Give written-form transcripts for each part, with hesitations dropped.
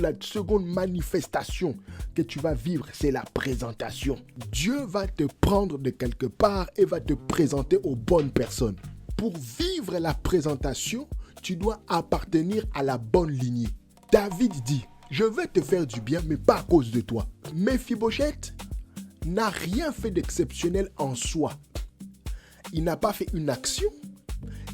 La seconde manifestation que tu vas vivre, c'est la présentation. Dieu va te prendre de quelque part et va te présenter aux bonnes personnes. Pour vivre la présentation, tu dois appartenir à la bonne lignée. David dit, je vais te faire du bien, mais pas à cause de toi. Méphibosheth n'a rien fait d'exceptionnel en soi. Il n'a pas fait une action,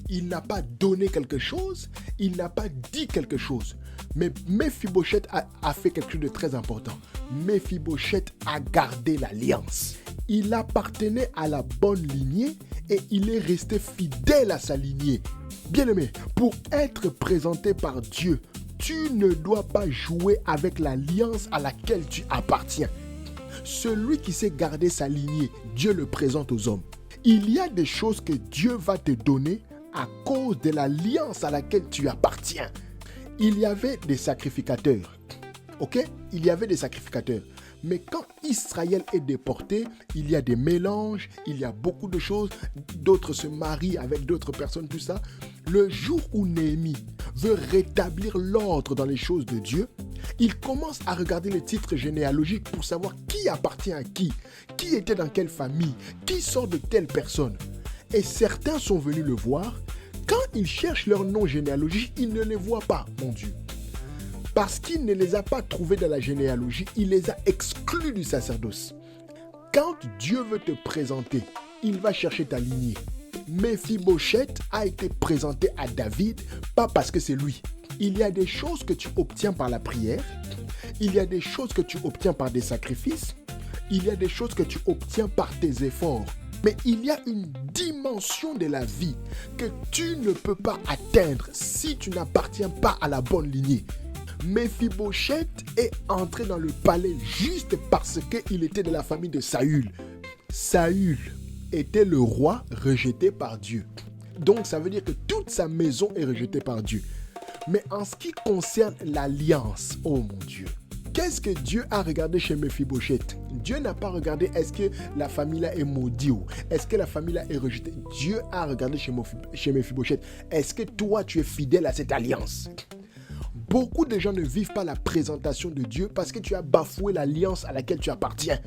il n'a pas donné quelque chose, il n'a pas dit quelque chose. Mais Méphibosheth a fait quelque chose de très important. Méphibosheth a gardé l'alliance. Il appartenait à la bonne lignée et il est resté fidèle à sa lignée. Bien-aimé, pour être présenté par Dieu, tu ne dois pas jouer avec l'alliance à laquelle tu appartiens. Celui qui sait garder sa lignée, Dieu le présente aux hommes. Il y a des choses que Dieu va te donner à cause de l'alliance à laquelle tu appartiens. Il y avait des sacrificateurs. Ok? Il y avait des sacrificateurs. Mais quand Israël est déporté, il y a des mélanges, il y a beaucoup de choses. D'autres se marient avec d'autres personnes, tout ça. Le jour où Néhémie veut rétablir l'ordre dans les choses de Dieu, il commence à regarder les titres généalogiques pour savoir qui appartient à qui était dans quelle famille, qui sort de telle personne. Et certains sont venus le voir. Quand il cherche leur nom généalogique, il ne les voit pas, mon Dieu. Parce qu'il ne les a pas trouvés dans la généalogie, il les a exclus du sacerdoce. Quand Dieu veut te présenter, il va chercher ta lignée. Méphibosheth a été présenté à David, pas parce que c'est lui. Il y a des choses que tu obtiens par la prière, il y a des choses que tu obtiens par des sacrifices, il y a des choses que tu obtiens par tes efforts. Mais il y a une dimension de la vie que tu ne peux pas atteindre si tu n'appartiens pas à la bonne lignée. Méphibosheth est entré dans le palais juste parce qu'il était de la famille de Saül. Saül était le roi rejeté par Dieu. Donc ça veut dire que toute sa maison est rejetée par Dieu. Mais en ce qui concerne l'alliance, oh mon Dieu, qu'est-ce que Dieu a regardé chez Méphibosheth? Dieu n'a pas regardé est-ce que la famille là est maudite ou est-ce que la famille là est rejetée. Dieu a regardé chez Méphibosheth. Est-ce que toi tu es fidèle à cette alliance? Beaucoup de gens ne vivent pas la présentation de Dieu parce que tu as bafoué l'alliance à laquelle tu appartiens.